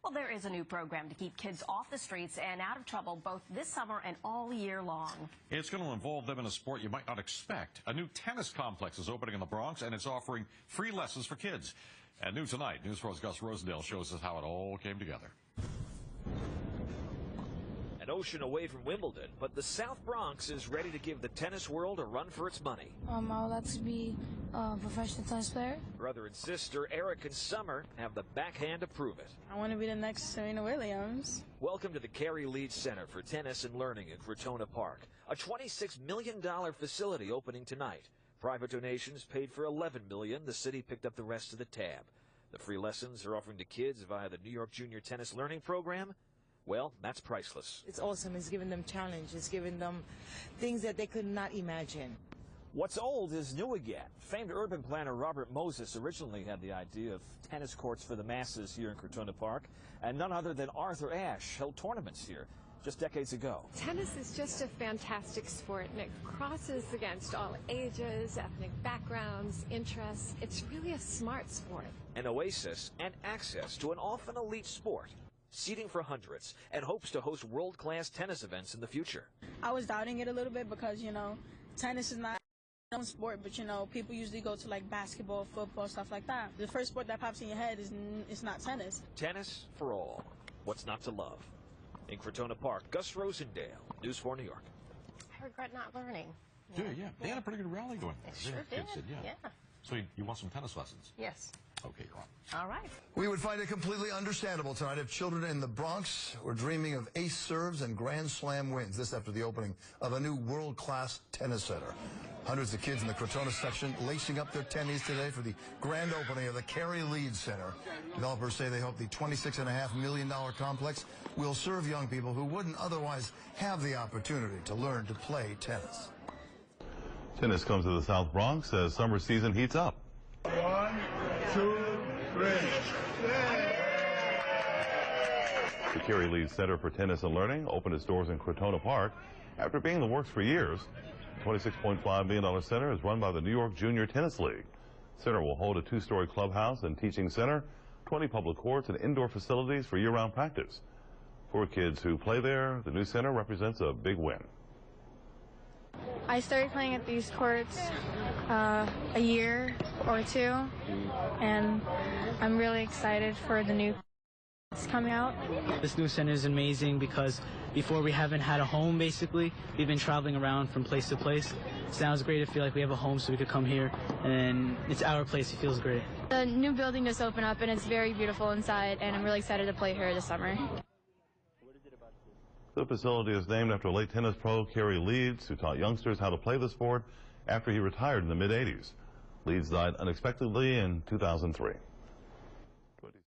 Well, there is a new program to keep kids off the streets and out of trouble both this summer and all year long. It's going to involve them in a sport you might not expect. A new tennis complex is opening in the Bronx, and it's offering free lessons for kids. At noon tonight, News 4's Gus Rosendale shows us how it all came together. An ocean away from Wimbledon, but the South Bronx is ready to give the tennis world a run for its money. I would like to be a professional tennis player. Brother and sister Eric and Summer have the backhand to prove it. I want to be the next Serena Williams. Welcome to the Cary Leeds Center for Tennis and Learning in Crotona Park, a $26 million facility opening tonight. Private donations paid for $11 million. The city picked up the rest of the tab. The free lessons are offered to kids via the New York Junior Tennis Learning Program. Well, that's priceless. It's awesome. It's giving them challenge. It's giving them things that they could not imagine. What's old is new again. Famed urban planner Robert Moses originally had the idea of tennis courts for the masses here in Crotona Park, and none other than Arthur Ashe held tournaments here just decades ago. Tennis is just a fantastic sport, and it crosses against all ages, ethnic backgrounds, interests. It's really a smart sport. An oasis and access to an often elite sport. Seating for hundreds, and hopes to host world-class tennis events in the future. I was doubting it a little bit because, tennis is not a known sport, but, people usually go to, like, basketball, football, stuff like that. The first sport that pops in your head is not tennis. Tennis for all. What's not to love? In Crotona Park, Gus Rosendale, News 4 New York. I regret not learning. Yeah. They had a pretty good rally going. They sure did. Yeah. So you want some tennis lessons? Yes. Okay, you're on. All right. We would find it completely understandable tonight if children in the Bronx were dreaming of ace serves and grand slam wins. This after the opening of a new world-class tennis center. Hundreds of kids in the Crotona section lacing up their tennies today for the grand opening of the Cary Leeds Center. Developers say they hope the $26.5 million complex will serve young people who wouldn't otherwise have the opportunity to learn to play tennis. Tennis comes to the South Bronx as summer season heats up. 1, 2, 3. The Cary Leeds Center for Tennis and Learning opened its doors in Crotona Park after being in the works for years. The $26.5 million center is run by the New York Junior Tennis League. The center will hold a 2-story clubhouse and teaching center, 20 public courts, and indoor facilities for year-round practice. For kids who play there, the new center represents a big win. I started playing at these courts a year or two, and I'm really excited for the new coming out. This new center is amazing because before we haven't had a home, basically. We've been traveling around from place to place. So now it's great to feel like we have a home so we could come here, and it's our place. It feels great. The new building just opened up, and it's very beautiful inside, and I'm really excited to play here this summer. The facility is named after late tennis pro Cary Leeds, who taught youngsters how to play the sport after he retired in the mid-'80s. Leeds died unexpectedly in 2003.